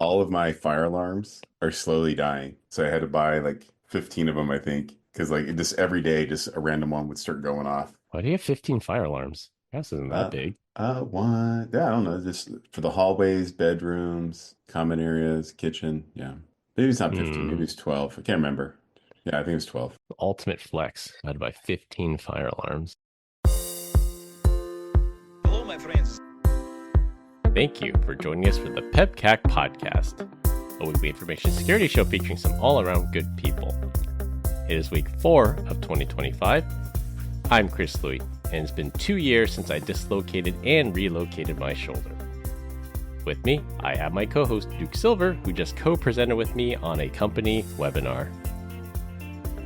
all of my fire alarms are slowly dying. So I had to buy like 15 of them, I think, because like it just every day, just a random one would start going off. Why do you have 15 fire alarms? Your house isn't that Uh, big. one, yeah, I don't know, just for the hallways, bedrooms, common areas, kitchen. Yeah, maybe it's not 15, maybe Hmm. it's 12. I can't remember. Yeah, I think it's 12. Ultimate flex. I had to buy 15 fire alarms. Hello, my friends. Thank you for joining us for the PEBCAK Podcast, a weekly information security show featuring some all-around good people. It is week 4 of 2025. I'm Chris Louie, and it's been 2 years since I dislocated and relocated my shoulder. With me, I have my co-host Duke Silver, who just co-presented with me on a company webinar.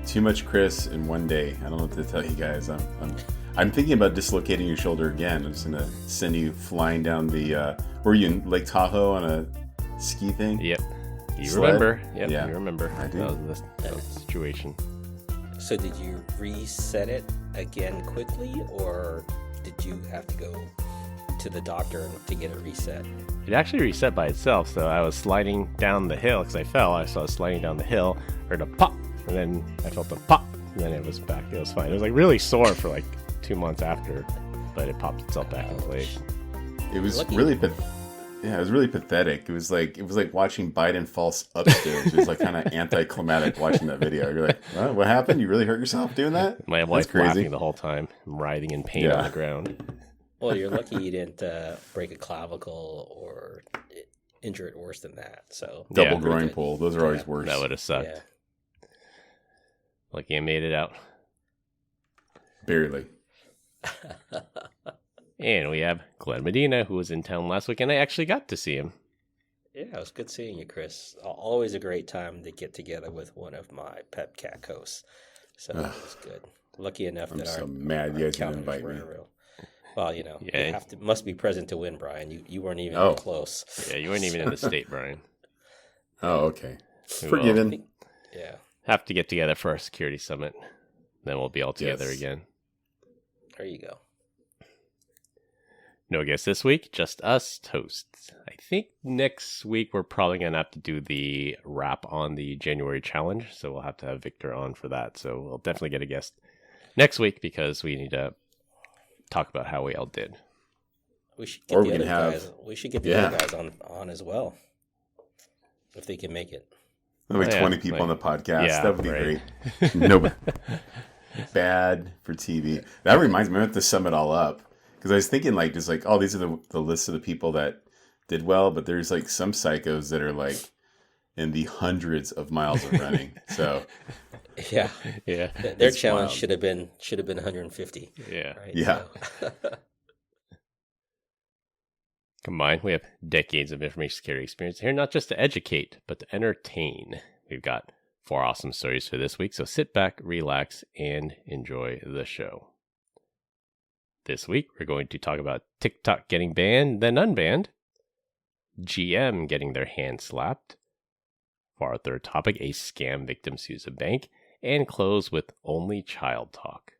Too much Chris in one day. I don't know what to tell you guys. I'm thinking about dislocating your shoulder again. I'm just gonna send you flying down the. Were you in Lake Tahoe on a ski thing? Yep, you Sled? remember. Yep, Yeah, you remember. I do. That was the situation. So did you reset it again quickly, or did you have to go to the doctor to get it reset? It actually reset by itself. So I was sliding down the hill because I fell. I was sliding down the hill, heard a pop, and then I felt a pop, and then it was back. It was fine. It was like really sore for like 2 months after, but it popped itself back in place. It was Lucky. really, yeah, it was really pathetic. It was like watching Biden fall upstairs. It was like kind of anticlimactic watching that video. You're like, oh, what happened? You really hurt yourself doing that? My That's wife crazy. laughing the whole time, writhing in pain on Yeah. the ground. Well, you're lucky you didn't break a clavicle or injure it worse than that. So Double Yeah. groin Good. pull. Those are always Yeah. worse. That would have sucked. Yeah. Lucky I made it out. Barely. And we have Glenn Medina, who was in town last week, and I actually got to see him. Yeah, it was good seeing you, Chris. Always a great time to get together with one of my PEBCAK hosts. So it was good. Lucky enough I'm that so our mad you guys didn't calendars invite were me. in a row. Well, you know, Yeah. you must be present to win, Brian. You weren't even Oh. close. Yeah, you weren't even in the state, Brian. Oh, okay. We will I Forgiven. think, yeah. have to get together for our security summit. Then we'll be all together Yes. again. There you go. No guests this week, just us hosts. I think next week we're probably going to have to do the wrap on the January challenge, so we'll have to have Victor on for that. So we'll definitely get a guest next week because we need to talk about how we all did. We should get Or the we other can have- guys. We should get the yeah. other guys on as well, if they can make it. Like Oh, yeah, 20 people like- on the podcast. yeah, That would be right. great. No, bad for TV. That reminds me, I have to sum it all up. Because I was thinking, like, just like, oh, these are the lists of the people that did well, but there's like some psychos that are like in the hundreds of miles of running. So, Yeah, Yeah. their It's challenge wild. should have been 150. Yeah. Right? Yeah. So- Combined, we have decades of information security experience here, not just to educate, but to entertain. We've got 4 awesome stories for this week, so sit back, relax, and enjoy the show. This week, we're going to talk about TikTok getting banned, then unbanned, GM getting their hand slapped, for our third topic, a scam victim sues a bank, and close with only child talk.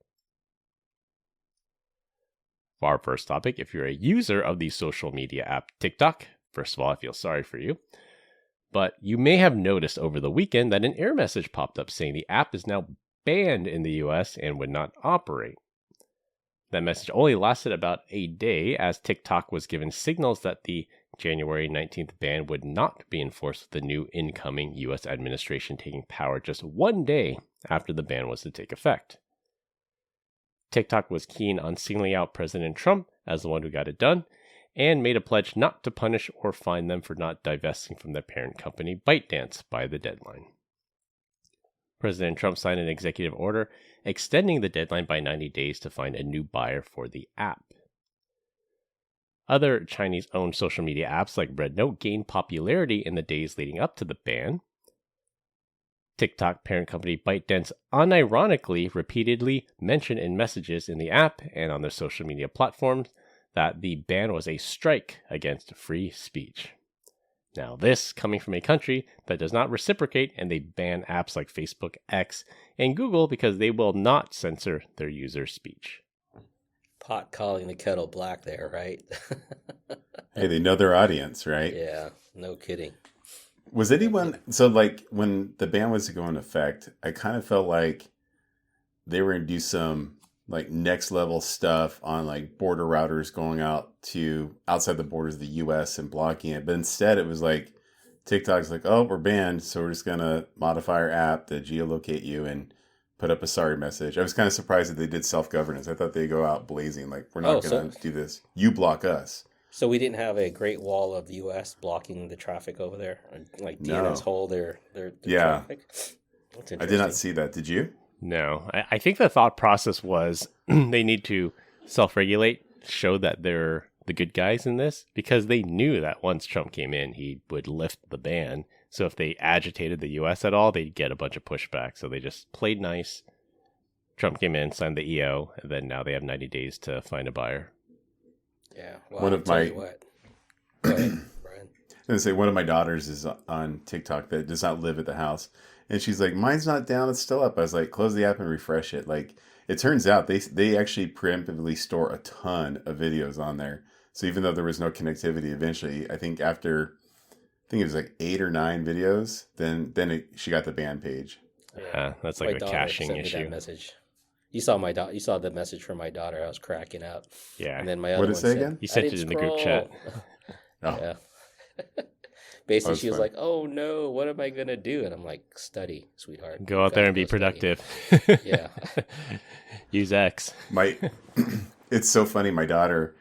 For our first topic, if you're a user of the social media app TikTok, first of all, I feel sorry for you. But you may have noticed over the weekend that an error message popped up saying the app is now banned in the US and would not operate. That message only lasted about a day as TikTok was given signals that the January 19th ban would not be enforced with the new incoming US administration taking power just 1 day after the ban was to take effect. TikTok was keen on singling out President Trump as the one who got it done, and made a pledge not to punish or fine them for not divesting from their parent company ByteDance by the deadline. President Trump signed an executive order extending the deadline by 90 days to find a new buyer for the app. Other Chinese-owned social media apps like RedNote gained popularity in the days leading up to the ban. TikTok parent company ByteDance unironically repeatedly mentioned in messages in the app and on their social media platforms that the ban was a strike against free speech. Now, this coming from a country that does not reciprocate, and they ban apps like Facebook, X, and Google because they will not censor their user speech. Pot calling the kettle black there, right? hey, they know their audience, right? Yeah, no kidding. Was anyone so like when the ban was to go into effect? I kind of felt like they were going to do some like next level stuff on like border routers going out to outside the borders of the U.S. and blocking it, but instead it was like TikTok's like, oh, we're banned, so we're just gonna modify our app to geolocate you and put up a sorry message. I was kind of surprised that they did self-governance. I thought they'd go out blazing, like, we're not going to do this. You block us. So we didn't have a great wall of the U.S. blocking the traffic over there? Like DNS hold their traffic? I did not see that. Did you? No. I think the thought process was they need to self-regulate, show that they're the good guys in this, because they knew that once Trump came in, he would lift the ban. So if they agitated the U.S. at all, they'd get a bunch of pushback. So they just played nice. Trump came in, signed the EO, and then now they have 90 days to find a buyer. Yeah. Well, one of my... Go ahead, Brian. I was going to say, one of my daughters is on TikTok that does not live at the house. And she's like, mine's not down, it's still up. I was like, close the app and refresh it. Like, it turns out they actually preemptively store a ton of videos on there. So even though there was no connectivity, eventually, I think it was like 8 or 9 videos. Then she got the ban page. Yeah, that's like a caching issue. That message. You saw You saw the message from my daughter. I was cracking up. Yeah. And then my other what did it say said, again? You sent it in the group chat. Oh. Yeah. Basically, she was like, "Oh no, what am I gonna do?" And I'm like, "Study, sweetheart. Go out there and be productive." Yeah. Use X. It's so funny. My daughter,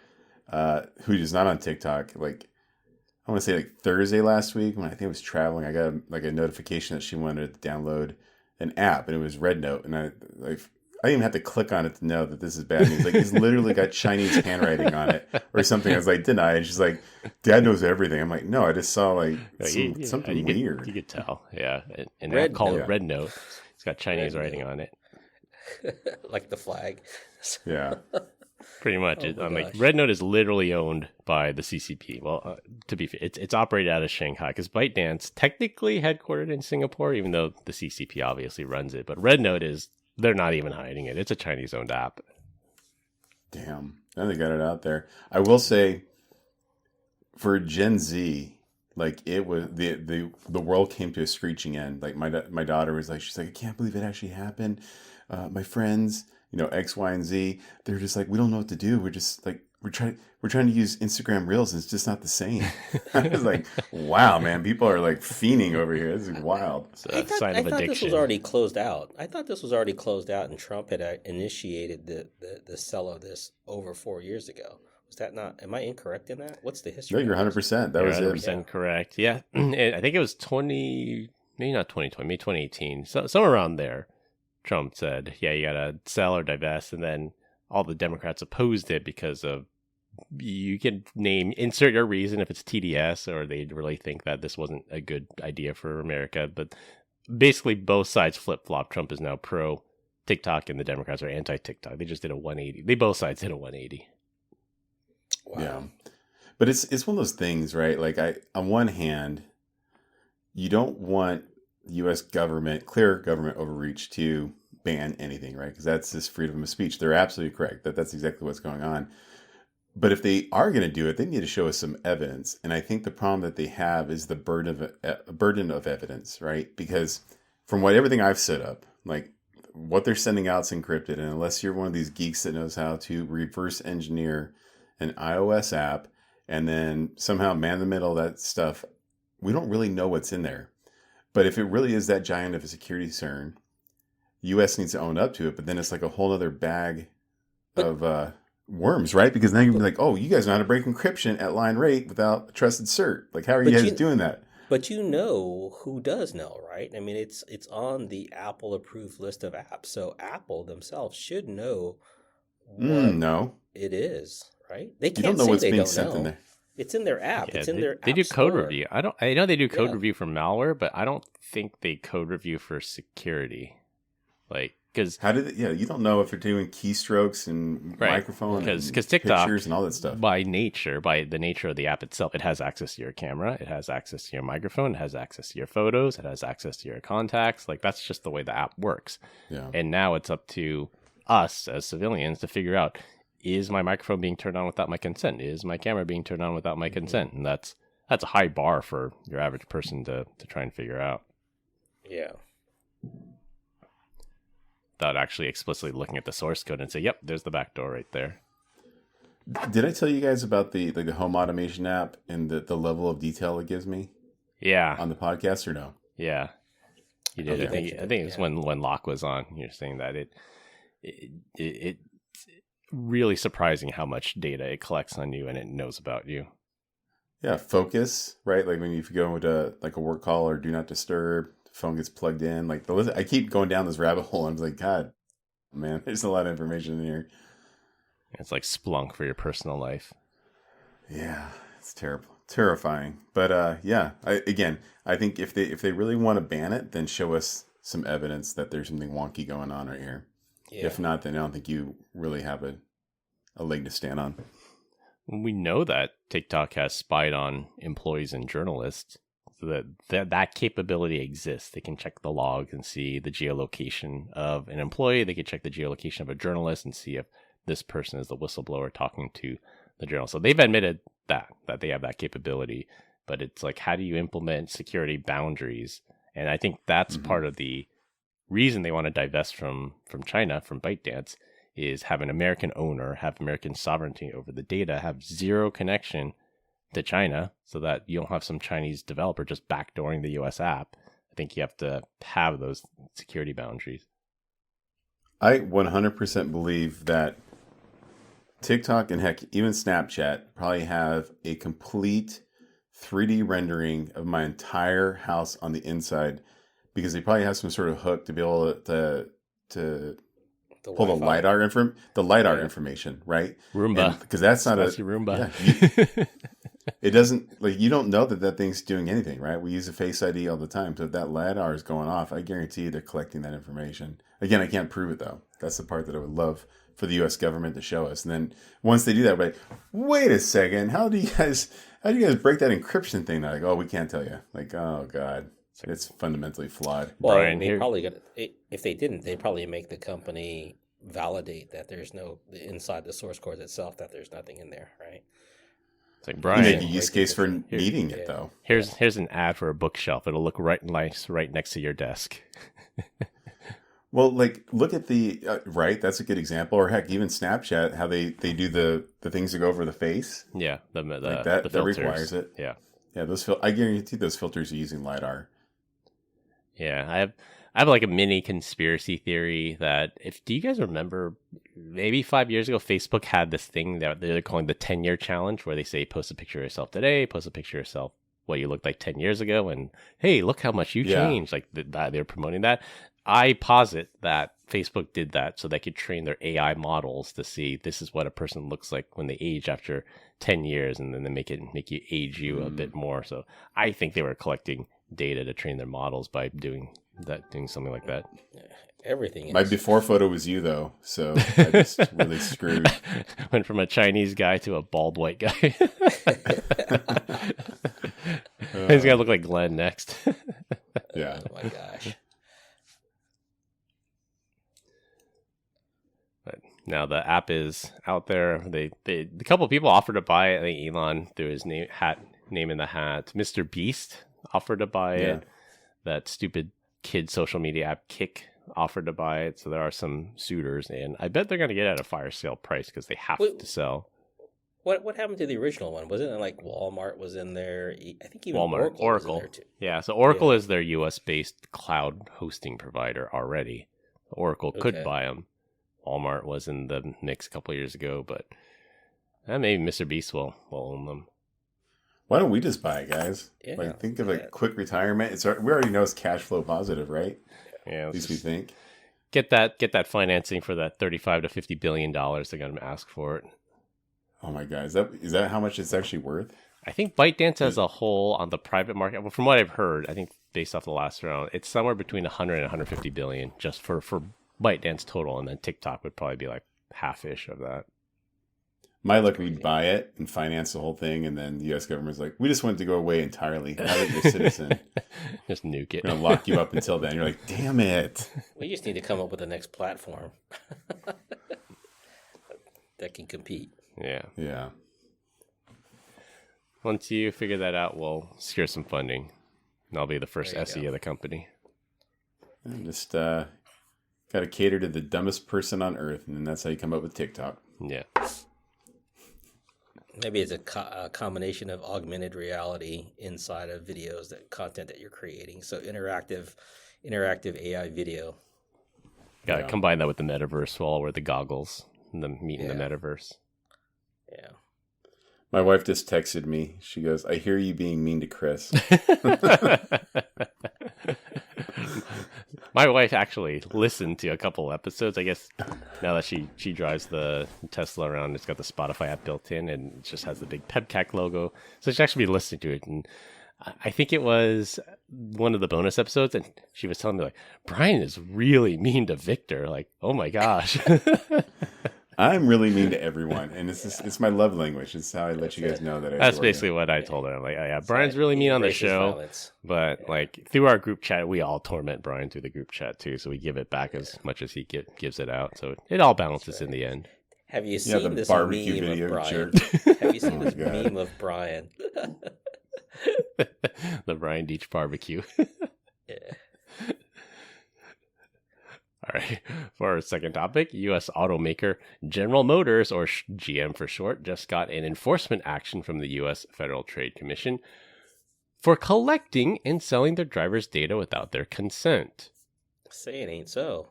who is not on TikTok, like, I want to say like Thursday last week when I think I was traveling, I got a notification that she wanted to download an app, and it was Red Note, and I didn't even have to click on it to know that this is bad news. Like, it's literally got Chinese handwriting on it or something. I was like, deny. And she's like, Dad knows everything. I'm like, no, I just saw like something weird. You could tell, yeah. And Red call Note. it Red Note. It's got Chinese writing on it. Like the flag. Yeah. Pretty much. Oh my gosh. Red Note is literally owned by the CCP. Well, to be fair, it's operated out of Shanghai because ByteDance technically headquartered in Singapore, even though the CCP obviously runs it. But Red Note they're not even hiding it. It's a Chinese-owned app. Damn. Now they got it out there. I will say, for Gen Z, like, it was the world came to a screeching end. Like, my daughter was like, she's like, I can't believe it actually happened. My friends, X, Y, and Z, they're just like, we don't know what to do. We're just like, we're trying to use Instagram Reels, and it's just not the same. I was like, wow, man, people are like fiending over here. This is wild. It's a sign of I thought addiction. this was already closed out. And Trump had initiated the sell of this over 4 years ago. Was that not? Am I incorrect in that? What's the history? No, you're 100%. That was 100% correct. Yeah, I think it was maybe not 2020, maybe 2018, somewhere around there. Trump said, yeah, you got to sell or divest. And then all the Democrats opposed it because of, you can insert your reason if it's TDS or they really think that this wasn't a good idea for America. But basically both sides flip-flop. Trump is now pro TikTok and the Democrats are anti-TikTok. They just did a 180. Both sides did a 180. Wow. Yeah. But it's one of those things, right? Like, on one hand, you don't want U.S. clear government overreach to ban anything, right? Because that's this freedom of speech. They're absolutely correct. That's exactly what's going on. But if they are going to do it, they need to show us some evidence. And I think the problem that they have is the burden of evidence, right? Because from everything I've set up, like, what they're sending out is encrypted. And unless you're one of these geeks that knows how to reverse engineer an iOS app and then somehow man in the middle of that stuff, we don't really know what's in there. But if it really is that giant of a security concern, the U.S. needs to own up to it. But then it's like a whole other bag of worms, right? Because then you'd be like, oh, you guys know how to break encryption at line rate without a trusted cert. Like, how are you guys doing that? But you know who does know, right? I mean, it's on the Apple approved list of apps. So Apple themselves should know what it is, right? They can't don't know say what's they being don't sent know. in there. It's in their app. Yeah, it's in their app They do code store. review. I know they do code review for malware, but I don't think they code review for security. Like, because you don't know if they're doing keystrokes and microphone because and TikTok, pictures and all that stuff. by the nature of the app itself, it has access to your camera, it has access to your microphone, it has access to your photos, it has access to your contacts. Like, that's just the way the app works. Yeah. And now it's up to us as civilians to figure out, is my microphone being turned on without my consent? Is my camera being turned on without my consent? And that's that's a high bar for your average person to try and figure out. Yeah. Without actually explicitly looking at the source code and say, yep, there's the backdoor right there. Did I tell you guys about the home automation app and the level of detail it gives me? Yeah. On the podcast or no? Yeah. You did. I think it was when Locke was on. You're saying that it's really surprising how much data it collects on you and it knows about you. Yeah, focus, right? Like when you go into like a work call or do not disturb, the phone gets plugged in. Like I keep going down this rabbit hole. I'm like, God, man, there's a lot of information in here. It's like Splunk for your personal life. Yeah, it's terrible, terrifying. But yeah, I think if they really want to ban it, then show us some evidence that there's something wonky going on right here. Yeah. If not, then I don't think you really have a leg to stand on. We know that TikTok has spied on employees and journalists. So that capability exists. They can check the logs and see the geolocation of an employee. They can check the geolocation of a journalist and see if this person is the whistleblower talking to the journalist. So they've admitted that they have that capability. But it's like, how do you implement security boundaries? And I think that's part of the reason they want to divest from China, from ByteDance, is have an American owner, have American sovereignty over the data, have zero connection to China, so that you don't have some Chinese developer just backdooring the US app. I think you have to have those security boundaries. I 100% believe that TikTok and heck, even Snapchat probably have a complete 3D rendering of my entire house on the inside, because they probably have some sort of hook to be able to pull the LiDAR information, right? Roomba. Because that's not your Roomba. Yeah, it doesn't, like, you don't know that thing's doing anything, right? We use a Face ID all the time. So if that LiDAR is going off, I guarantee you they're collecting that information. Again, I can't prove it though. That's the part that I would love for the U.S. government to show us. And then once they do that, we're like, wait a second, how do you guys break that encryption thing? They're like, oh, we can't tell you. Like, oh God, it's fundamentally flawed. Well, Brian, if they didn't, they'd probably make the company validate that there's inside the source code itself, that there's nothing in there, right? It's like, Brian, make a use case for needing it though. Here's an ad for a bookshelf. It'll look right nice right next to your desk. Well, like, look at the right. That's a good example. Or heck, even Snapchat, how they do the things that go over the face. Yeah, like that requires it. Yeah. I guarantee those filters are using LiDAR. Yeah, I have like a mini conspiracy theory that do you guys remember maybe 5 years ago, Facebook had this thing that they're calling the 10-year challenge, where they say, post a picture of yourself today, post a picture of yourself what you looked like 10 years ago, and hey, look how much you changed. Like they're promoting that. I posit that Facebook did that so they could train their AI models to see this is what a person looks like when they age after 10 years, and then they make you age you a bit more. So I think they were collecting data to train their models by doing something like that. Everything. My before photo was you though, so I just really screwed. Went from a Chinese guy to a bald white guy. He's gonna look like Glenn next. Yeah. Oh my gosh. But now the app is out there. A couple of people offered to buy it. I think Elon threw his name in the hat. Mr. Beast offered to buy it. That stupid kid social media app Kick offered to buy it. So there are some suitors, and I bet they're going to get it at a fire sale price because they have to sell. What happened to the original one? Wasn't it like Walmart was in there? I think even Oracle was in there too. Yeah, so Oracle is their US-based cloud hosting provider already. Oracle could buy them. Walmart was in the mix a couple of years ago, but maybe Mr. Beast will own them. Why don't we just buy it, guys? Yeah. Like, think of a quick retirement. We already know it's cash flow positive, right? Yeah, at least we think. Get that financing for that $35 to $50 billion they're going to ask for it. Oh my God, is that how much it's actually worth? I think ByteDance as a whole on the private market, well, from what I've heard, I think based off the last round, it's somewhere between 100 and 150 billion just for ByteDance total, and then TikTok would probably be like half-ish of that. My luck, we'd buy it and finance the whole thing, and then the U.S. government's like, we just want it to go away entirely. Now that you're a citizen, just nuke it. We're going to lock you up until then. You're like, damn it. We just need to come up with the next platform that can compete. Yeah. Yeah. Once you figure that out, we'll secure some funding. And I'll be the first SE of the company. And just got to cater to the dumbest person on earth, and then that's how you come up with TikTok. Yeah. Maybe it's a combination of augmented reality inside of videos, that content that you're creating. So interactive AI video. Got to combine that with the metaverse. We'll all wear the goggles and then meet in the metaverse. Yeah. My wife just texted me. She goes, "I hear you being mean to Chris." My wife actually listened to a couple episodes. I guess now that she drives the Tesla around, it's got the Spotify app built in and it just has the big PEBCAK logo. So she's actually been listening to it. And I think it was one of the bonus episodes. And she was telling me, like, Brian is really mean to Victor. Like, oh my gosh. I'm really mean to everyone, and it's my love language. It's how I let you guys know that I That's basically what I told her. I'm like, oh, yeah, Brian's really mean on the show, violence. But like through our group chat, we all torment Brian through the group chat too. So we give it back as much as he gives it out. So it all balances in the end. Have you seen this barbecue meme video of Brian? jerk? Have you seen this meme of Brian? The Brian Deach barbecue. Yeah. All right. For our second topic, U.S. automaker General Motors, or GM for short, just got an enforcement action from the U.S. Federal Trade Commission for collecting and selling their drivers' data without their consent. Say it ain't so.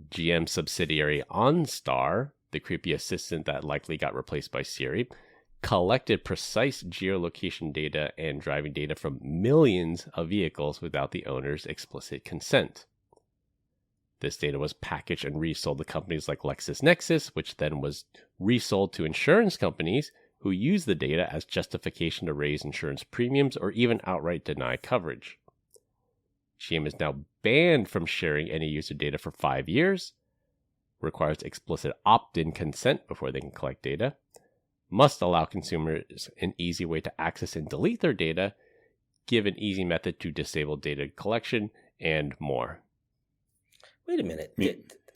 GM subsidiary OnStar, the creepy assistant that likely got replaced by Siri, collected precise geolocation data and driving data from millions of vehicles without the owner's explicit consent. This data was packaged and resold to companies like LexisNexis, which then was resold to insurance companies who use the data as justification to raise insurance premiums or even outright deny coverage. GM is now banned from sharing any user data for 5 years, requires explicit opt-in consent before they can collect data, must allow consumers an easy way to access and delete their data, give an easy method to disable data collection, and more. Wait a minute.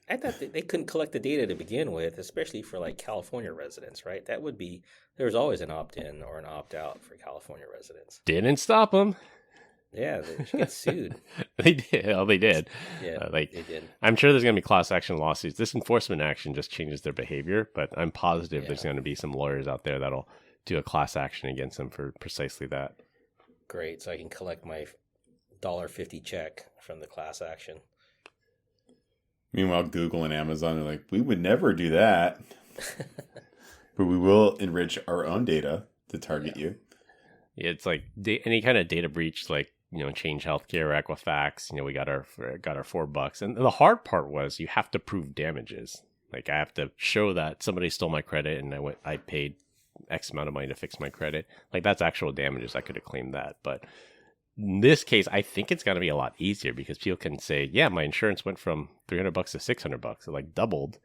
I thought they couldn't collect the data to begin with, especially for like California residents, right? There's always an opt-in or an opt-out for California residents. Didn't stop them. Yeah, they should get sued. They did. Oh, they did. Yeah, they did. I'm sure there's going to be class action lawsuits. This enforcement action just changes their behavior, but I'm positive there's going to be some lawyers out there that'll do a class action against them for precisely that. Great. So I can collect my $1.50 check from the class action. Meanwhile, Google and Amazon are like, we would never do that. But we will enrich our own data to target you. Yeah, it's like any kind of data breach, like, Change Healthcare, Equifax, we got our $4. And the hard part was you have to prove damages. Like, I have to show that somebody stole my credit and I paid X amount of money to fix my credit. Like, that's actual damages. I could have claimed that. But in this case, I think it's going to be a lot easier because people can say, yeah, my insurance went from $300 to $600. It like doubled,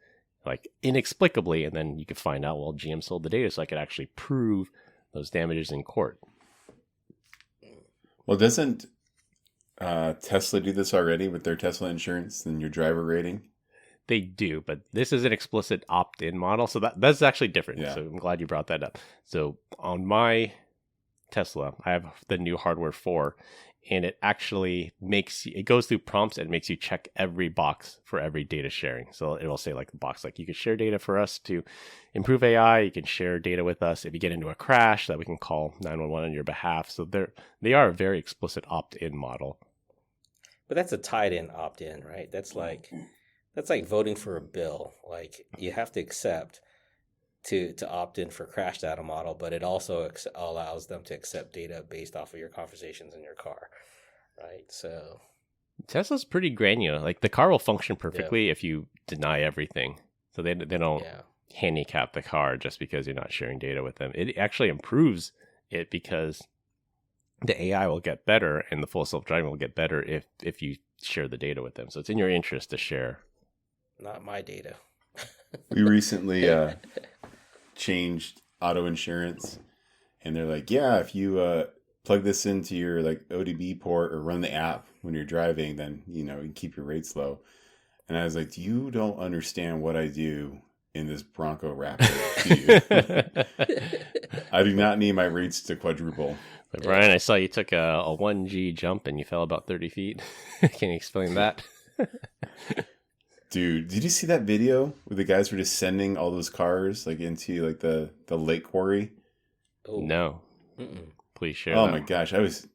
like inexplicably. And then you could find out, well, GM sold the data, so I could actually prove those damages in court. Well, doesn't Tesla do this already with their Tesla insurance and your driver rating? They do, but this is an explicit opt-in model. So that's actually different. Yeah. So I'm glad you brought that up. So on my Tesla, I have the new hardware 4, and it actually it goes through prompts and makes you check every box for every data sharing. So it'll say like the box, like you can share data for us to improve AI. You can share data with us if you get into a crash that we can call 911 on your behalf. So they are a very explicit opt-in model. But that's a tied-in opt-in, right? That's like voting for a bill. Like you have to accept to opt in for crash data model, but it also allows them to accept data based off of your conversations in your car, right? So Tesla's pretty granular. Like the car will function perfectly if you deny everything. So they don't handicap the car just because you're not sharing data with them. It actually improves it because the AI will get better and the full self-driving will get better if you share the data with them. So it's in your interest to share. Not my data. We recently changed auto insurance, and they're like, yeah, if you plug this into your like ODB port or run the app when you're driving, then you can keep your rates low. And I was like, you don't understand what I do in this Bronco Raptor, do you? I do not need my rates to quadruple. But Brian, I saw you took a 1G jump and you fell about 30 feet. Can you explain that? Dude, did you see that video where the guys were just sending all those cars like into like the lake quarry? Oh. No. Mm-mm. Please share. Oh that. my gosh, I was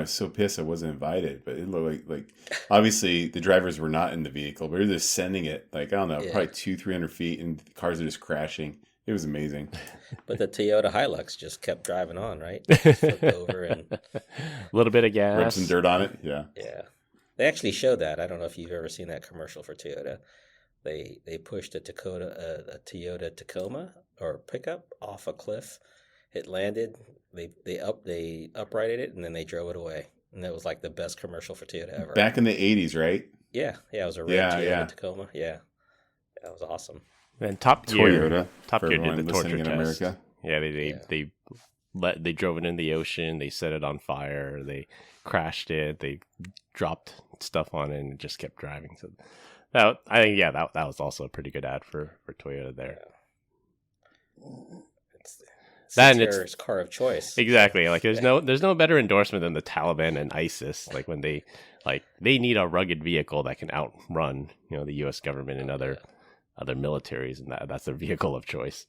so pissed I wasn't invited. But it looked like obviously the drivers were not in the vehicle, but they're just sending it like I don't know, probably 200-300 feet, and the cars are just crashing. It was amazing. But the Toyota Hilux just kept driving on, right? Just flipped over and a little bit of gas. Rub some dirt on it. Yeah. yeah. They actually showed that. I don't know if you've ever seen that commercial for Toyota. They pushed a Toyota Tacoma or pickup off a cliff. It landed. They uprighted it and then they drove it away. And that was like the best commercial for Toyota ever. Back in the 80s, right? Yeah, it was a red Toyota Tacoma. Yeah, that was awesome. And Top Gear did everyone the torture listening in test. America. Yeah, they drove it in the ocean. They set it on fire. They crashed it. They dropped stuff on it and it just kept driving. So that was also a pretty good ad for Toyota there. It's the terrorist car of choice. Exactly. Like there's no better endorsement than the Taliban and ISIS. Like when they need a rugged vehicle that can outrun the U.S. government and other militaries, and that's their vehicle of choice.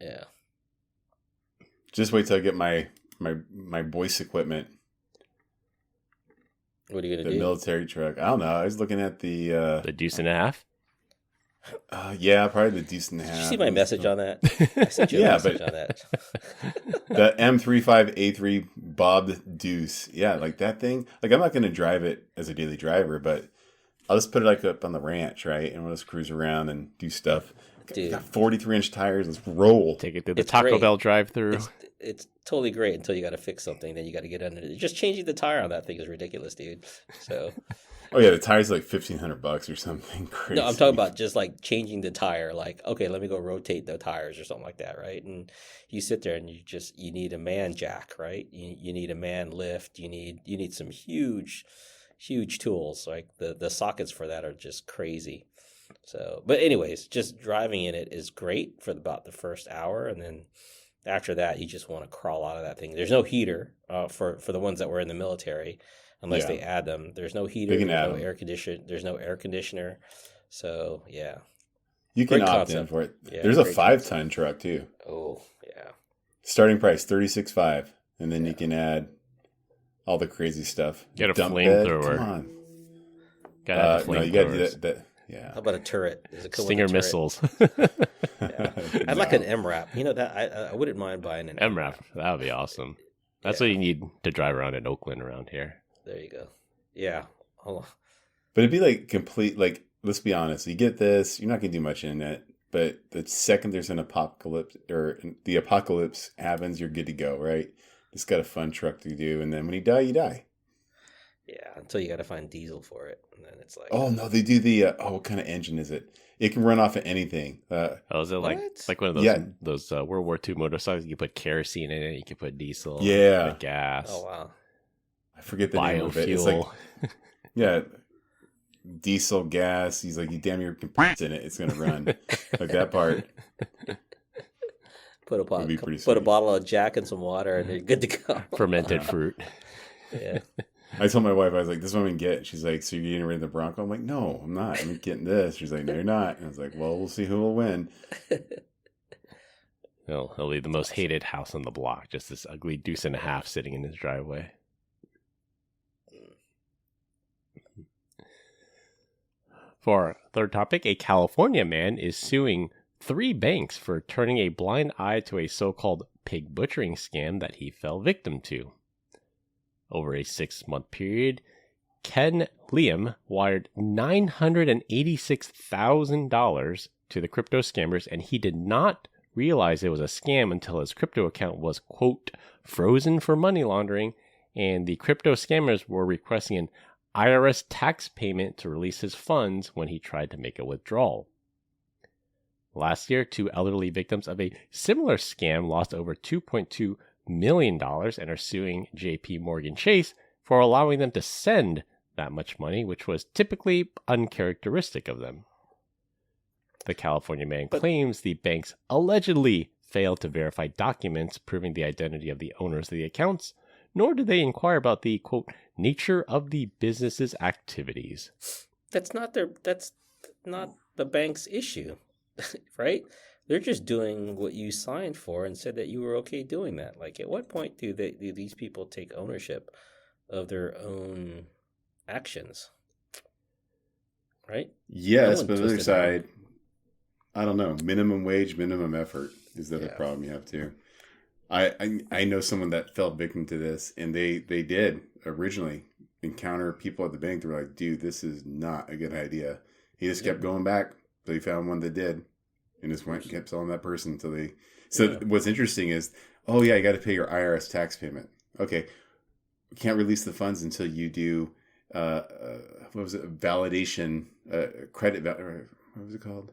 Yeah. Just wait till I get my voice equipment. What are you gonna do? The military truck. I don't know. I was looking at the deuce and a half. Yeah, probably the deuce and a half. Did you see my message on that? I sent you a message on that. The M35A3 bobbed deuce. Yeah, like that thing. Like I'm not going to drive it as a daily driver, but I'll just put it like up on the ranch, right? And we'll just cruise around and do stuff. Dude. Got 43-inch tires. Let's roll. Take it through the Taco Bell drive-through. It's totally great until you got to fix something. Then you got to get under it. Just changing the tire on that thing is ridiculous, dude. So. Oh yeah, the tire's like $1,500 or something crazy. No, I'm talking about just like changing the tire. Like, okay, let me go rotate the tires or something like that, right? And you sit there and you need a man jack, right? You need a man lift. You need some huge tools. Like the sockets for that are just crazy. So, but anyways, just driving in it is great for about the first hour, and then after that, you just want to crawl out of that thing. There's no heater for the ones that were in the military. Unless they add them. There's no heater, there's no air conditioner. There's no air conditioner. So, yeah. You can opt in for it. Yeah, there's a 5-ton truck, too. Oh, yeah. Starting price, $36,500. And then you can add all the crazy stuff. Get a flamethrower. Come on. Got to no, you got to do that. Yeah. How about a turret? Stinger missiles. Yeah. I'd like an MRAP. You know, that I wouldn't mind buying an MRAP. That would be awesome. That's what you need to drive around in Oakland around here. There you go. Yeah. Hold on. But it'd be like complete, like, let's be honest. You get this, you're not going to do much in it. But the second there's an apocalypse or the apocalypse happens, you're good to go, right? Just got a fun truck to do. And then when you die, you die. Yeah. Until you got to find diesel for it. And then it's like. Oh, no. They do the, what kind of engine is it? It can run off of anything. Is it like one of those World War II motorcycles? You can put kerosene in it. You can put diesel. Yeah. Gas. Oh, wow. I forget the name of it. It's like, yeah, diesel, gas. He's like, you damn near can put in it. It's going to run. Like that part. Put a bottle of Jack and some water and you're good to go. Fermented fruit. Yeah. I told my wife, I was like, this is what I'm going to get. She's like, so you're getting rid of the Bronco? I'm like, no, I'm not. I'm getting this. She's like, no, you're not. And I was like, well, we'll see who will win. He'll be the most hated house on the block. Just this ugly deuce and a half sitting in his driveway. For our third topic, a California man is suing 3 banks for turning a blind eye to a so-called pig butchering scam that he fell victim to. Over a 6-month period, Ken Liam wired $986,000 to the crypto scammers, and he did not realize it was a scam until his crypto account was, quote, frozen for money laundering, and the crypto scammers were requesting an IRS tax payment to release his funds when he tried to make a withdrawal. Last year, 2 elderly victims of a similar scam lost over $2.2 million and are suing JP Morgan Chase for allowing them to send that much money, which was typically uncharacteristic of them. The California man claims the banks allegedly failed to verify documents proving the identity of the owners of the accounts, nor did they inquire about the, quote, nature of the business's activities. That's not the bank's issue, right? They're just doing what you signed for and said that you were okay doing that. Like, at what point do these people take ownership of their own actions? Right? Yes, but on the other side, I don't know. Minimum wage, minimum effort is the other problem you have too. I know someone that fell victim to this, and they did originally encounter people at the bank that were like, dude, this is not a good idea. He just kept going back, but he found one that did, and just kept selling that person until they. So what's interesting is, oh yeah, you got to pay your IRS tax payment. Okay, we can't release the funds until you do what was it? Validation, credit. What was it called?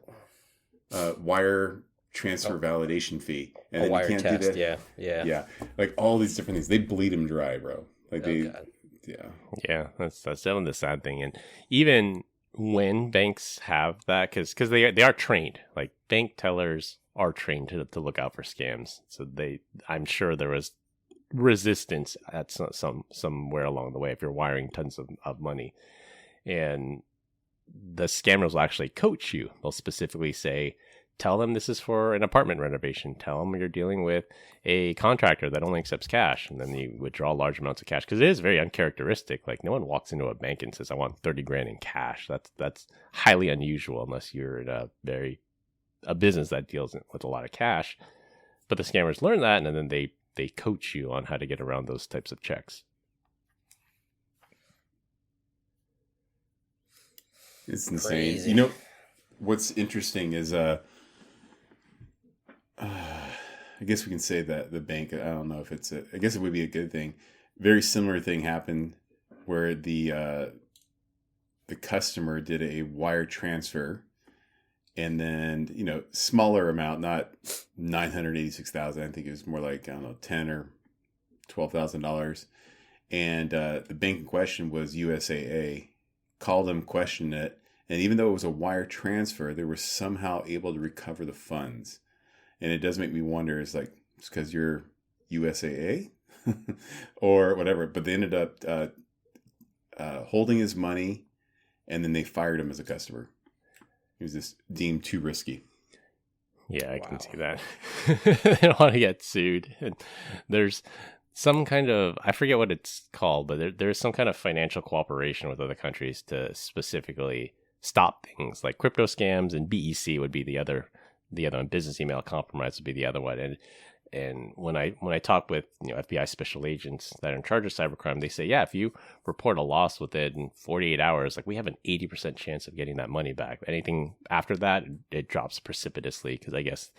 Wire transfer validation fee, and then wire you can't test. do that. Yeah. Like all these different things, they bleed them dry, bro. Like God. Yeah, that's definitely the sad thing. And even when banks have that, because they are trained, like bank tellers are trained to look out for scams. So I'm sure there was resistance at somewhere along the way if you're wiring tons of money, and the scammers will actually coach you. They'll specifically say, tell them this is for an apartment renovation. Tell them you're dealing with a contractor that only accepts cash. And then you withdraw large amounts of cash, because it is very uncharacteristic. Like, no one walks into a bank and says, I want 30 grand in cash. That's highly unusual unless you're in a business that deals with a lot of cash. But the scammers learn that, and then they coach you on how to get around those types of checks. It's insane. Crazy. You know, what's interesting is, I guess we can say that the bank, I don't know if I guess it would be a good thing. Very similar thing happened where the customer did a wire transfer, and then, smaller amount, not $986,000. I think it was more like, I don't know, $10,000 or $12,000. And the bank in question was USAA. Called them, questioned it, and even though it was a wire transfer, they were somehow able to recover the funds. And it does make me wonder, it's because you're USAA or whatever. But they ended up holding his money, and then they fired him as a customer. He was just deemed too risky. Yeah, I can see that. They don't want to get sued. And there's some kind of, I forget what it's called, but there's some kind of financial cooperation with other countries to specifically stop things like crypto scams, and BEC would be the other one. Business email compromise would be the other one. And when I talk with FBI special agents that are in charge of cybercrime, they say, yeah, if you report a loss within 48 hours, like, we have an 80% chance of getting that money back. Anything after that, it drops precipitously, because I guess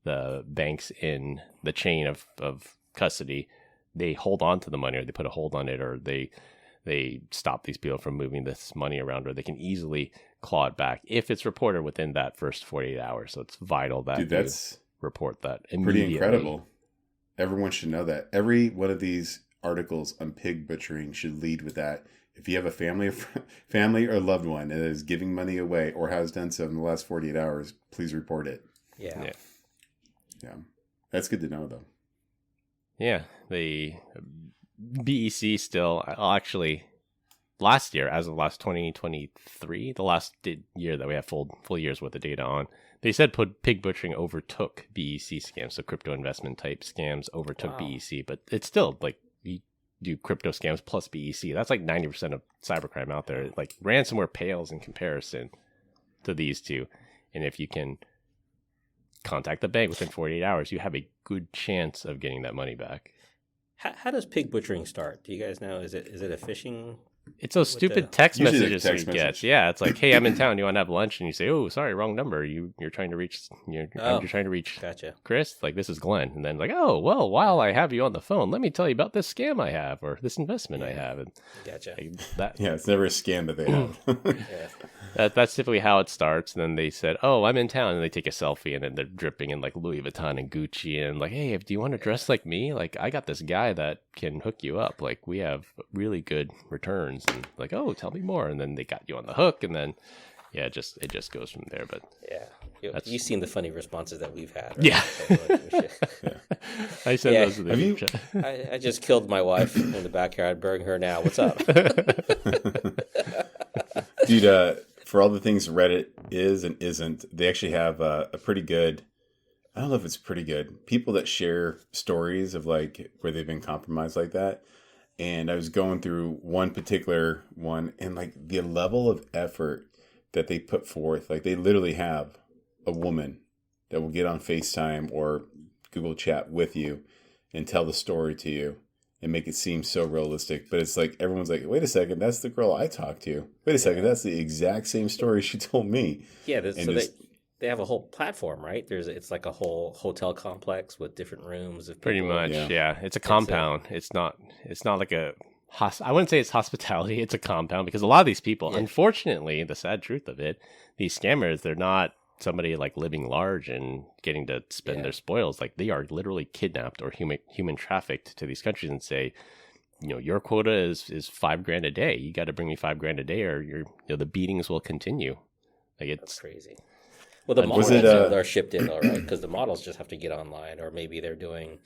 the banks in the chain of custody, they hold on to the money, or they put a hold on it, or they stop these people from moving this money around, or they can easily claw it back if it's reported within that first 48 hours. So it's vital that that's report that immediately. Pretty incredible. Everyone should know that. Every one of these articles on pig butchering should lead with that. If you have a family or loved one that is giving money away or has done so in the last 48 hours, please report it. Yeah. That's good to know, though. Yeah, the BEC still, actually, last year, as of last 2023, the last year that we have full years worth of data on, they said pig butchering overtook BEC scams, so crypto investment type scams overtook BEC, but it's still, like, you do crypto scams plus BEC. That's like 90% of cybercrime out there. Like, ransomware pales in comparison to these two, and if you can contact the bank within 48 hours, you have a good chance of getting that money back. How does pig butchering start? Do you guys know? Is it a phishing? It's those stupid text Usually messages text we get. message. Yeah, it's like, hey, I'm in town. You want to have lunch? And you say, oh, sorry, wrong number. You're trying to reach. You're trying to reach. Gotcha. Chris. Like, this is Glenn. And then like, oh, well, while I have you on the phone, let me tell you about this scam I have, or this investment I have. And Gotcha. like, Yeah, it's never a scam that they have. Yeah. That's typically how it starts. And then they said, oh, I'm in town. And they take a selfie, and then they're dripping in like Louis Vuitton and Gucci. And like, hey, do you want to dress like me? Like, I got this guy that can hook you up. Like, we have really good returns. And like, oh, tell me more. And then they got you on the hook. And then Yeah, it just goes from there. But Yeah. You've seen the funny responses that we've had. Right? Yeah. So, I send those to the group chat. I just killed my wife in the backyard. Burying her now. What's up? Dude, for all the things Reddit is and isn't, they actually have a pretty good, I don't know if it's pretty good, people that share stories of like where they've been compromised like that. And I was going through one particular one, and like the level of effort that they put forth, like they literally have a woman that will get on FaceTime or Google Chat with you and tell the story to you and make it seem so realistic. But it's like, everyone's like, wait a second, that's the girl I talked to. Wait a second, that's the exact same story she told me. Yeah, they have a whole platform, right? It's like a whole hotel complex with different rooms of people. Pretty much, yeah. It's a compound. It's not like a I wouldn't say it's hospitality. It's a compound, because a lot of these people, unfortunately, the sad truth of it, these scammers, they're not somebody like living large and getting to spend their spoils. Like, they are literally kidnapped or human trafficked to these countries and say, your quota is $5,000 a day. You got to bring me $5,000 a day, or the beatings will continue. Like, it's That's crazy. Well, the models are shipped in, though, right? Because the models just have to get online, or maybe they're doing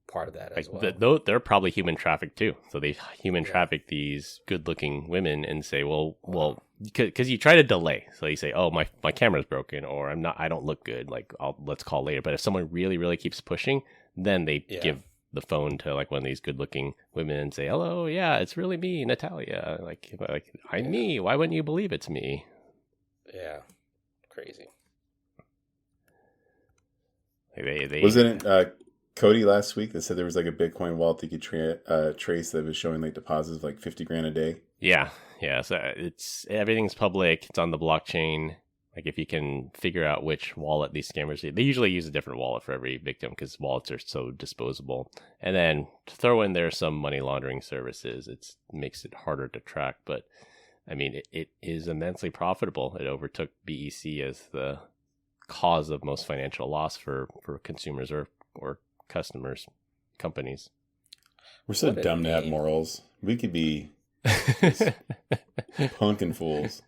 part of that as well. They're probably human trafficked too. So they human traffic these good-looking women and say, well, because you try to delay. So you say, oh, my camera's broken, or I don't look good. Like, let's call later. But if someone really, really keeps pushing, then they give the phone to like one of these good-looking women and say, hello, yeah, it's really me, Natalia. Like I'm me. Why wouldn't you believe it's me? Yeah, crazy. Wasn't it Cody last week that said there was like a Bitcoin wallet that could trace that was showing like deposits of like $50,000 a day? Yeah. So everything's public. It's on the blockchain. Like, if you can figure out which wallet these scammers use, they usually use a different wallet for every victim because wallets are so disposable. And then to throw in there some money laundering services, it makes it harder to track. But I mean, it is immensely profitable. It overtook BEC as the cause of most financial loss for consumers or customers, companies. We're so dumb to have morals. We could be punkin' fools.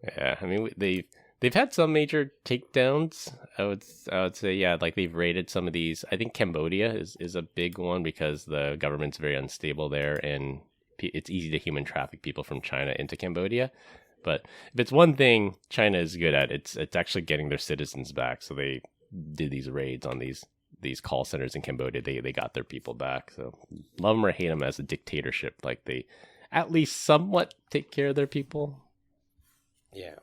Yeah, I mean, they've had some major takedowns. I would say, yeah, like they've raided some of these. I think Cambodia is a big one because the government's very unstable there, and it's easy to human traffic people from China into Cambodia. But if it's one thing China is good at, it's actually getting their citizens back. So they did these raids on these call centers in Cambodia. They got their people back. So love them or hate them as a dictatorship, like they at least somewhat take care of their people. Yeah.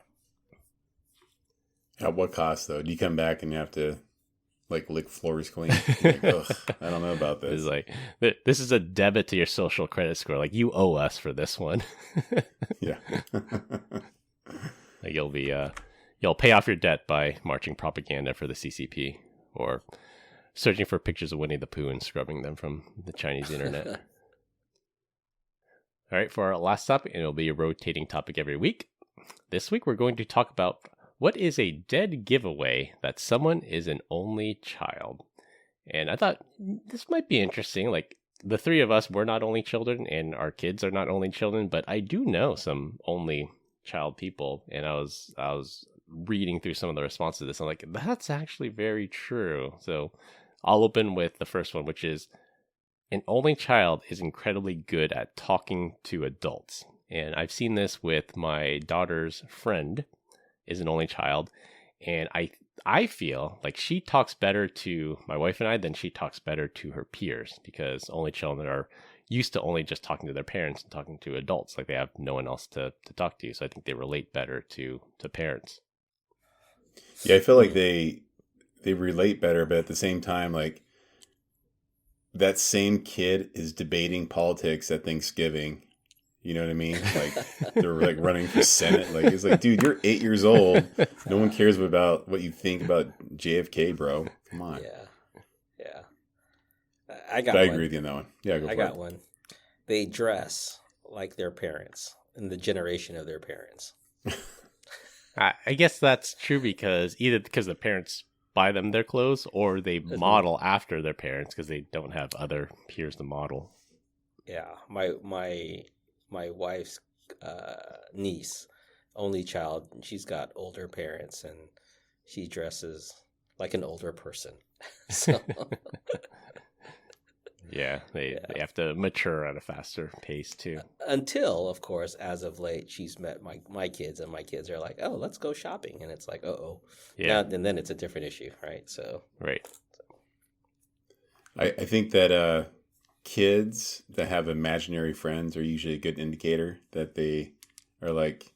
At what cost, though? Do you come back and you have to like lick floors clean? Like, ugh, I don't know about this. It's like, this is a debit to your social credit score. Like, you owe us for this one. Yeah. Like, you'll pay off your debt by marching propaganda for the CCP or searching for pictures of Winnie the Pooh and scrubbing them from the Chinese internet. All right, for our last topic, and it'll be a rotating topic every week. This week, we're going to talk about what is a dead giveaway that someone is an only child. And I thought this might be interesting. Like, the three of us, we're not only children, and our kids are not only children, but I do know some only child people. And I was reading through some of the responses to this. I'm like, that's actually very true. So I'll open with the first one, which is an only child is incredibly good at talking to adults. And I've seen this with my daughter's friend is an only child. And I feel like she talks better to my wife and I than she talks better to her peers, because only children are used to only just talking to their parents and talking to adults. Like, they have no one else to talk to. So I think they relate better to parents. Yeah, I feel like they relate better, but at the same time, like, that same kid is debating politics at Thanksgiving. You know what I mean? Like, they're like running for Senate. Like, it's like, dude, you're 8 years old. No one cares about what you think about JFK, bro. Come on. Yeah. I agree with you on that one. Yeah, I got one. They dress like their parents and the generation of their parents. I guess that's true because the parents buy them their clothes, or they model after their parents because they don't have other peers to model. Yeah, my wife's niece only child, and she's got older parents, and she dresses like an older person. So Yeah, they have to mature at a faster pace too. until, of course, as of late, she's met my kids, and my kids are like, "Oh, let's go shopping," and it's like, "Uh-oh." Yeah, Now, and then it's a different issue, right? So right. I think that kids that have imaginary friends are usually a good indicator that they are like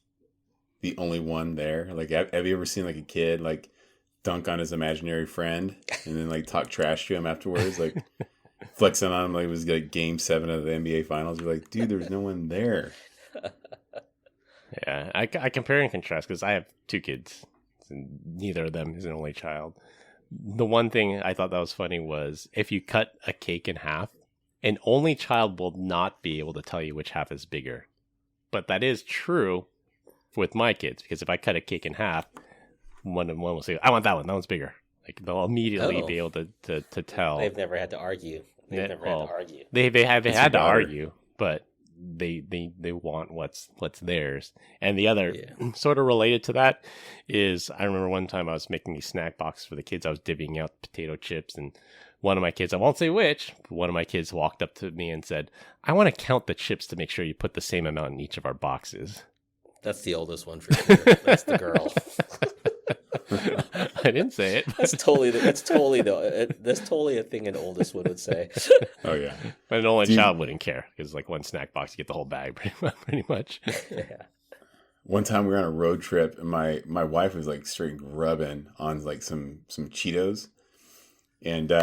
the only one there. Like, have you ever seen like a kid like dunk on his imaginary friend and then like talk trash to him afterwards, like flexing on him like it was like Game 7 of the NBA Finals? You're like, dude, there's no one there. Yeah, I compare and contrast because I have two kids, and neither of them is an only child. The one thing I thought that was funny was if you cut a cake in half, an only child will not be able to tell you which half is bigger. But that is true with my kids, because if I cut a cake in half, one will say, "I want that one. That one's bigger." Like they'll immediately be able to tell. they've never had to argue. They have Had to daughter. argue, but they want what's theirs. And the other sort of related to that is, I remember one time I was making these snack boxes for the kids. I was divvying out potato chips, and one of my kids, I won't say which, but one of my kids walked up to me and said, "I want to count the chips to make sure you put the same amount in each of our boxes." That's the oldest one for sure. That's the girl. I didn't say it. That's totally a thing an oldest would say. Oh yeah. But an only child wouldn't care, because like one snack box, you get the whole bag pretty much. Yeah. One time we were on a road trip and my wife was like straight grubbing on like some Cheetos, and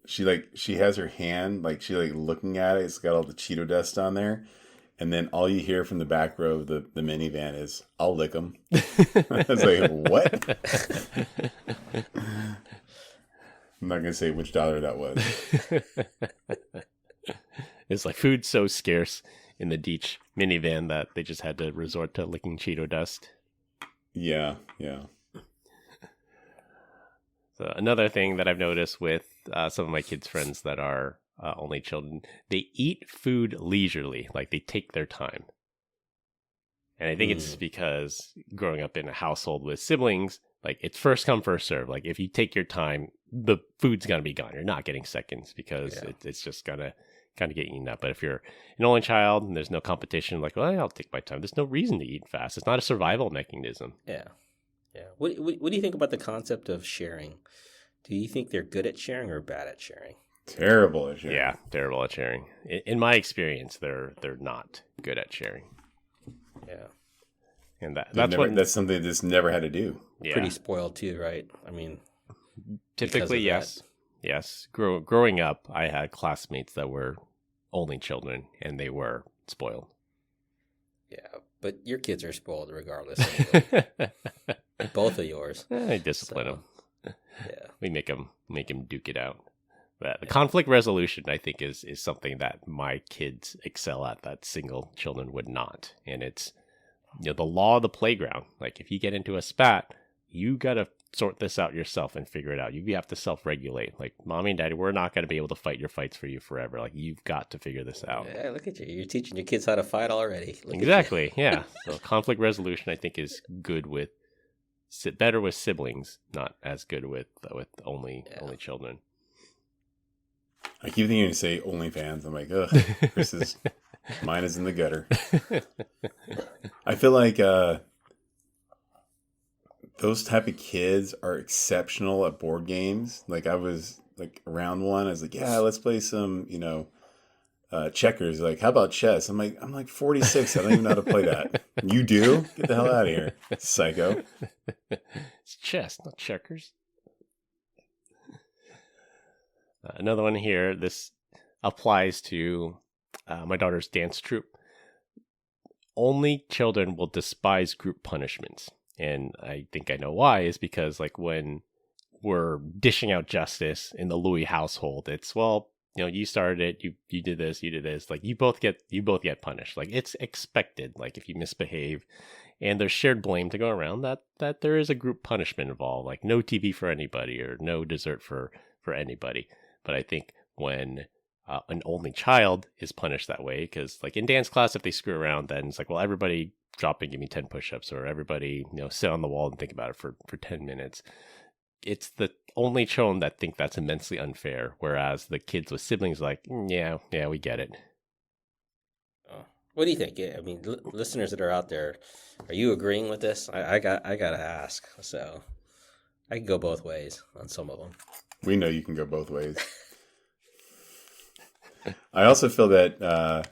she has her hand like she like looking at it. It's got all the Cheeto dust on there. And then all you hear from the back row of the minivan is, "I'll lick them." I was like, what? I'm not going to say which dollar that was. It's like food's so scarce in the Deech minivan that they just had to resort to licking Cheeto dust. Yeah, yeah. So another thing that I've noticed with some of my kids' friends that are only children, they eat food leisurely, like they take their time. And I think it's because growing up in a household with siblings, like it's first come, first serve. Like if you take your time, the food's going to be gone. You're not getting seconds because it's just going to kind of get eaten up. But if you're an only child and there's no competition, like, well, I'll take my time. There's no reason to eat fast. It's not a survival mechanism. Yeah. Yeah. What do you think about the concept of sharing? Do you think they're good at sharing or bad at sharing? Terrible at sharing. Yeah, terrible at sharing. In my experience, they're not good at sharing. Yeah. And that's something that's never had to do. Yeah. Pretty spoiled too, right? I mean, Typically, yes. Yes. Growing up, I had classmates that were only children, and they were spoiled. Yeah, but your kids are spoiled regardless. Anyway. Both of yours. I discipline them. Yeah. We make them duke it out. But the conflict resolution, I think, is something that my kids excel at that single children would not. And it's the law of the playground. Like if you get into a spat, you got to sort this out yourself and figure it out. You have to self-regulate. Like, mommy and daddy, we're not going to be able to fight your fights for you forever. Like, you've got to figure this out. Yeah, look at you. You're teaching your kids how to fight already. Exactly, yeah. So conflict resolution, I think, is good better with siblings, not as good with only children. I keep thinking you say OnlyFans. I'm like, ugh, mine is in the gutter. I feel like those type of kids are exceptional at board games. Like I was like around one. I was like, yeah, let's play some, checkers. Like, how about chess? I'm like 46. I don't even know how to play that. You do? Get the hell out of here, psycho. It's chess, not checkers. Another one here. This applies to my daughter's dance troupe. Only children will despise group punishments. And I think I know why, is because like when we're dishing out justice in the Louis household, it's, well, you started it, you did this, like you both get punished. Like it's expected, like if you misbehave, and there's shared blame to go around, that there is a group punishment involved, like no TV for anybody or no dessert for anybody. But I think when An only child is punished that way because, like in dance class, if they screw around, then it's like, well, everybody drop and give me 10 push-ups, or everybody, sit on the wall and think about it for 10 minutes. It's the only children that think that's immensely unfair, whereas the kids with siblings are like, yeah, we get it. What do you think? I mean, listeners that are out there, are you agreeing with this? I got to ask. So I can go both ways on some of them. We know you can go both ways. I also feel that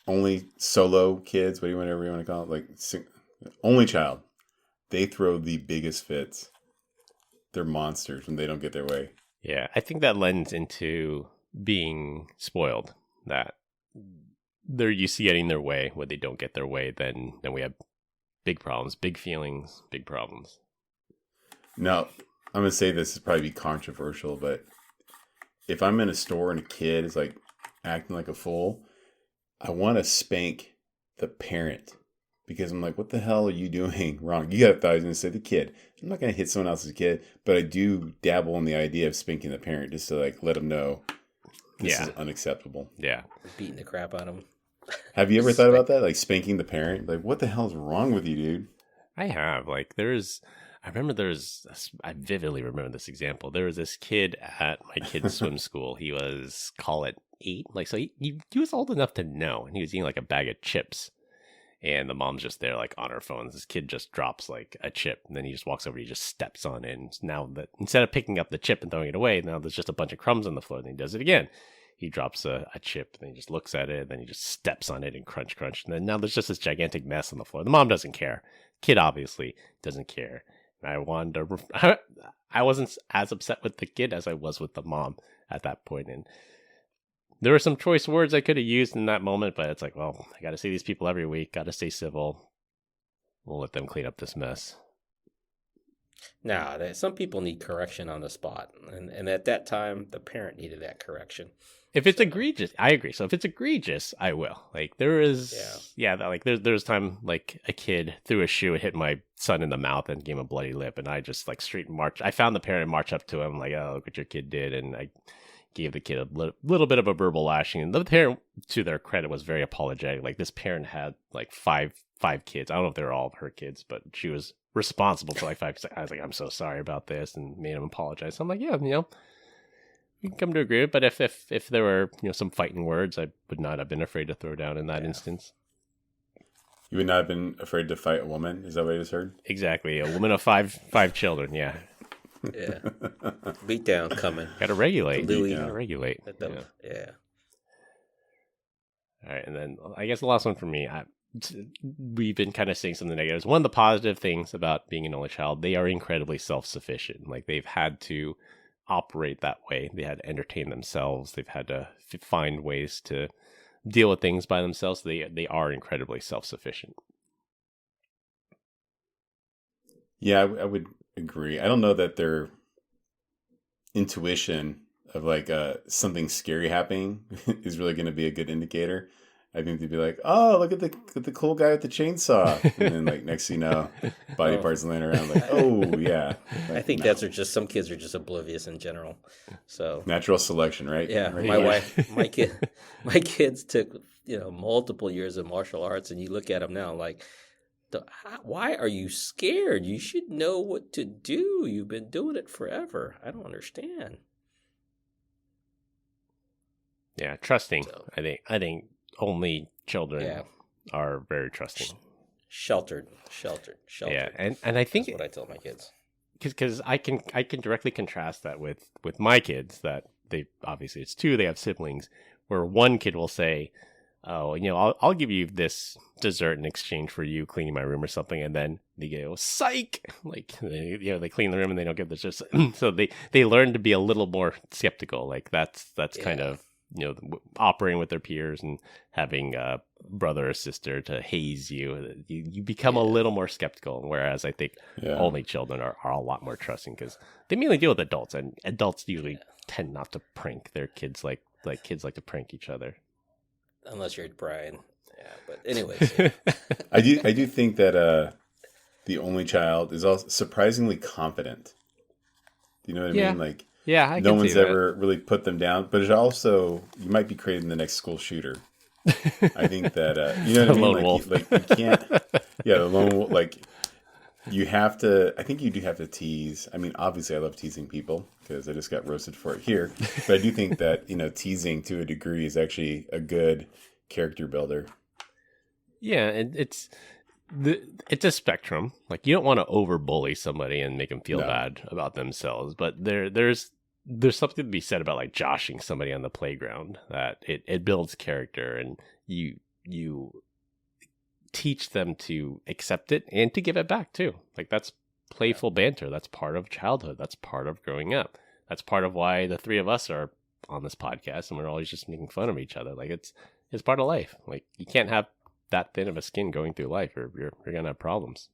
only solo kids, whatever you want to call it, like only child, they throw the biggest fits. They're monsters when they don't get their way. Yeah, I think that lends into being spoiled, that they're used to getting their way. When they don't get their way, then we have big problems, big feelings, big problems. Now, I'm going to say this is probably be controversial, but if I'm in a store and a kid is like acting like a fool, I want to spank the parent. Because I'm like, what the hell are you doing wrong? You got to thought I was going to say the kid. I'm not going to hit someone else's kid, but I do dabble in the idea of spanking the parent just to like let them know this is unacceptable. Yeah. Beating the crap out of them. Have you ever thought about that? Like spanking the parent? Like, what the hell is wrong with you, dude? I have. Like, I vividly remember this example. There was this kid at my kid's swim school. He was, call it 8. Like, so he was old enough to know, and he was eating like a bag of chips. And the mom's just there, like, on her phone. This kid just drops, like, a chip. And then he just walks over, he just steps on it. And now, that instead of picking up the chip and throwing it away, now there's just a bunch of crumbs on the floor. And he does it again. He drops a chip, and then he just looks at it. And then he just steps on it and crunch. And then now there's just this gigantic mess on the floor. The mom doesn't care. Kid obviously doesn't care. And I wasn't as upset with the kid as I was with the mom at that point. And there were some choice words I could have used in that moment, but it's like, well, I got to see these people every week. Got to stay civil. We'll let them clean up this mess. Now, some people need correction on the spot. And at that time, the parent needed that correction. If it's egregious, I agree. So if it's egregious, I will. Like there is, there's time like a kid threw a shoe and hit my son in the mouth and gave him a bloody lip. And I just like street march. I found the parent and march up to him like, oh, look what your kid did. And I gave the kid a little bit of a verbal lashing. And the parent, to their credit, was very apologetic. Like this parent had like five kids. I don't know if they were all of her kids, but she was responsible for like 5. I was like, I'm so sorry about this, and made him apologize. So I'm like, yeah, we can come to agreement. But if there were some fighting words, I would not have been afraid to throw down in that instance. You would not have been afraid to fight a woman? Is that what I just heard? Exactly. A woman of five children, yeah. Yeah. Beat down coming. Gotta regulate. Louis. Gotta regulate. Yeah. All right, and then I guess the last one for me, we've been kind of saying something negative. One of the positive things about being an only child, they are incredibly self-sufficient. Like they've had to operate that way. They had to entertain themselves. They've had to find ways to deal with things by themselves. They are incredibly self-sufficient. Yeah, I would agree. I don't know that their intuition of like something scary happening is really going to be a good indicator. I think they'd be like, "Oh, look at the cool guy with the chainsaw," and then like next thing you know, body parts laying around. Like, oh yeah. I think that's just some kids are just oblivious in general. So natural selection, right? Yeah, right. My kids took multiple years of martial arts, and you look at them now like, why are you scared? You should know what to do. You've been doing it forever. I don't understand. Yeah, trusting. So, I think only children are very trusting. Sheltered. Yeah, and I think that's what I tell my kids. Because I can directly contrast that with my kids, that they obviously it's 2, they have siblings, where one kid will say, "Oh, I'll give you this dessert in exchange for you cleaning my room or something," and then they go, "Psych!" Like they clean the room and they don't get this. Just so they learn to be a little more skeptical. Like that's kind of operating with their peers and having a brother or sister to haze you. You become a little more skeptical. Whereas I think only children are a lot more trusting because they mainly deal with adults, and adults usually tend not to prank their kids like kids like to prank each other. Unless you're Brian. Yeah, but anyways. I do think that the only child is also surprisingly confident. Do you know what I mean? Like Yeah, I no can one's see that. ever really put them down. But it also, you might be creating the next school shooter. I think that, you know what I mean? Lone wolf. You can't, yeah, the lone wolf, you have to, I think you do have to tease. I mean, obviously I love teasing people because I just got roasted for it here. But I do think that, teasing to a degree is actually a good character builder. Yeah, it's a spectrum. Like, you don't want to over bully somebody and make them feel bad about themselves. But there's something to be said about like joshing somebody on the playground, that it builds character, and you teach them to accept it and to give it back too. Like, that's playful banter. That's part of childhood. That's part of growing up. That's part of why the three of us are on this podcast and we're always just making fun of each other. Like, it's part of life. Like, you can't have that thin of a skin going through life, or you're going to have problems.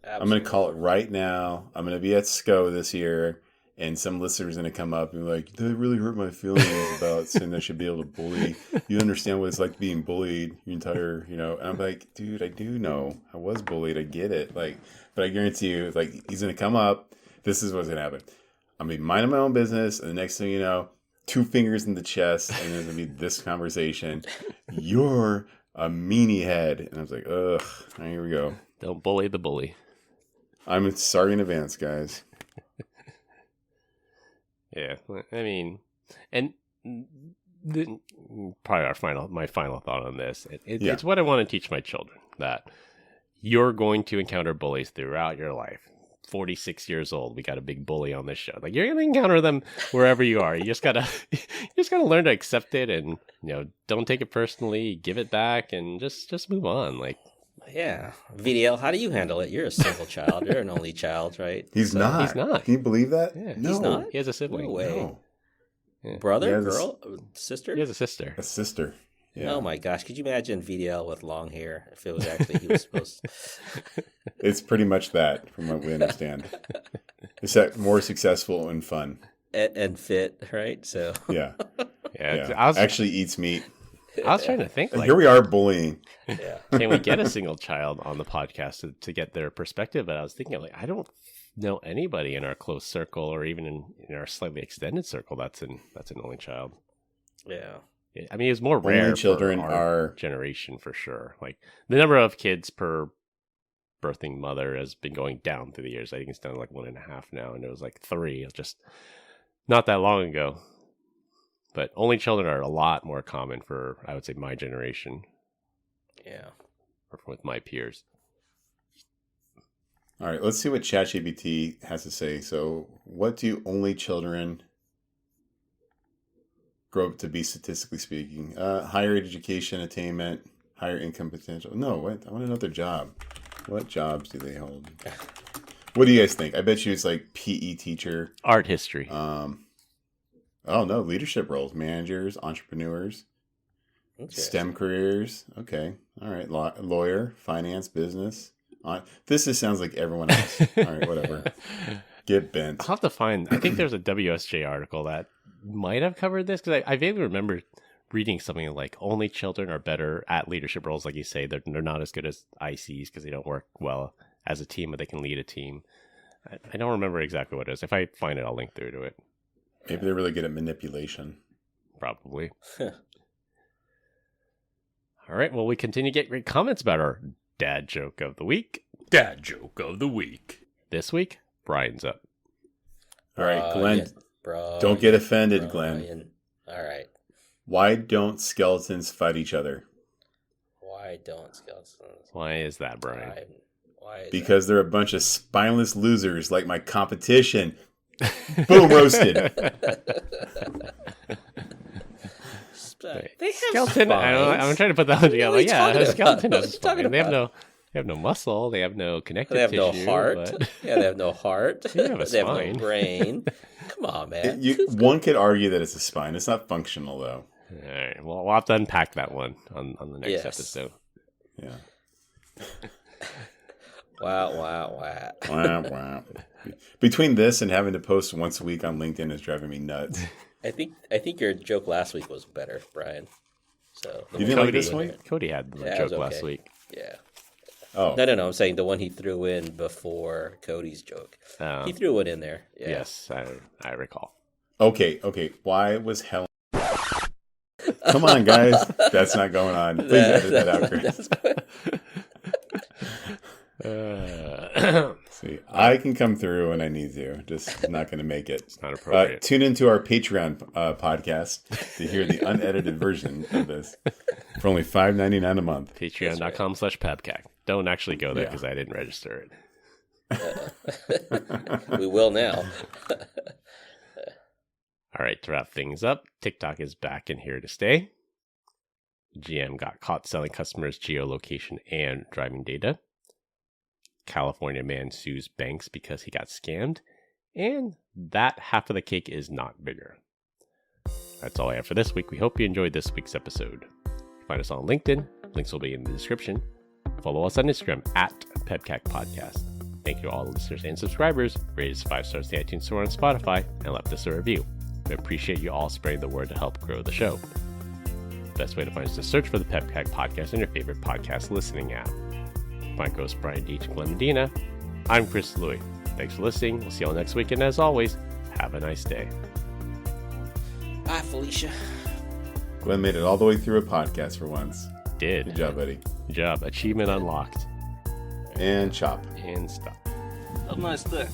Absolutely. I'm going to call it right now. I'm going to be at SCO this year, and some listeners are going to come up and be like, that really hurt my feelings about saying I should be able to bully. You understand what it's like being bullied your entire, and I'm like, dude, I do know. I was bullied. I get it. Like, but I guarantee you, like, he's going to come up. This is what's going to happen. I'm going to be minding my own business, and the next thing you know, 2 fingers in the chest, and there's going to be this conversation. You're a meanie head. And I was like, ugh, here we go. Don't bully the bully. I'm sorry in advance, guys. Yeah, I mean, and probably my final thought on this. It's what I want to teach my children, that you're going to encounter bullies throughout your life. 46 years old, we got a big bully on this show. Like, you're gonna encounter them wherever you are. You just gotta learn to accept it, and don't take it personally. Give it back, and just move on. Like, yeah, VDL, how do you handle it? You're a single child. You're an only child, right? He's not. He's not. Can you believe that? Yeah, no. He's not. He has a sibling. No way. No. Yeah. Brother, girl, sister. He has a sister. A sister. Yeah. Oh my gosh! Could you imagine VDL with long hair if it was actually he was supposed to? It's pretty much that, from what we understand. It's that more successful and fun. And fit, right? So Yeah. Yeah. Actually eats meat. I was trying to think, like, Here we are bullying. yeah. can we get a single child on the podcast to get their perspective? But I was thinking, like, I don't know anybody in our close circle, or even in our slightly extended circle, that's an only child. Yeah. I mean, it's more rare. Only children for our are generation, for sure. Like, the number of kids per birthing mother has been going down through the years. I think it's down to like 1.5 now, and it was like 3 just not that long ago. But only children are a lot more common for, I would say, my generation. Yeah. Or with my peers. All right, let's see what ChatGPT has to say. So, what do only children grow up to be, statistically speaking? Higher education attainment, higher income potential. No, what? I want to know their job. What jobs do they hold? What do you guys think? I bet you it's like PE teacher. Art history. Oh, no, leadership roles, managers, entrepreneurs, STEM careers. Okay, all right, lawyer, finance, business. This just sounds like everyone else. All right, whatever. Get bent. I'll have to find, I think there's a WSJ article that might have covered this, because I vaguely remember reading something like only children are better at leadership roles. Like you say, they're not as good as ICs because they don't work well as a team, but they can lead a team. I don't remember exactly what it is. If I find it, I'll link through to it. Maybe they're really good at manipulation. Probably. All right, well, we continue to get great comments about our dad joke of the week. Dad joke of the week. This week, Brian's up. All right, Glenn. Yeah, don't get offended, Glenn. All right. Why don't skeletons fight each other? Why don't skeletons? Why is that, Brian? Why is because they're a bunch of spineless losers like my competition. Boom, roasted. They have skeleton. I'm trying to put that one together. What are you talking A skeleton about? is spine. They have no muscle. They have no connective They have no tissue. heart. But... Yeah, they have no heart. They have a They have spine. no brain. Come on, man. One could argue that it's a spine. It's not functional, though. All right. Well, we'll have to unpack that one on the next episode. Yeah. Wow. Wow. Between this and having to post once a week on LinkedIn is driving me nuts. I think your joke last week was better, Brian. So You didn't like this one? Cody had the Yeah, it joke was last okay. week. Yeah. Oh. No. I'm saying the one he threw in before Cody's joke. He threw it in there. Yeah. Yes, I recall. Okay. Why was Helen? Come on, guys. That's not going on. Please edit that out, Chris. See, I can come through when I need to. Just not going to make it. It's not appropriate. Tune into our Patreon podcast to hear the unedited version of this for only $5.99 a month. Patreon.com/PEBCAK. Don't actually go there because I didn't register it. We will now. All right, to wrap things up, TikTok is back and here to stay. GM got caught selling customers' geolocation and driving data. California man sues banks because he got scammed. And that half of the cake is not bigger. That's all I have for this week. We hope you enjoyed this week's episode. Find us on LinkedIn. Links will be in the description. Follow us on Instagram at PEBCAK Podcast. Thank you to all the listeners and subscribers. Rate us 5 stars in the iTunes Store on Spotify and left us a review. We appreciate you all spreading the word to help grow the show. The best way to find us is to search for the PEBCAK Podcast in your favorite podcast listening app. My host Brian Deach and Glenn Medina. I'm Chris Louie. Thanks for listening. We'll see you all next week. And as always, have a nice day. Bye, Felicia. Glenn made it all the way through a podcast for once. Did. Good job, buddy. Good job. Achievement unlocked. And chop. And stop. Have a nice day.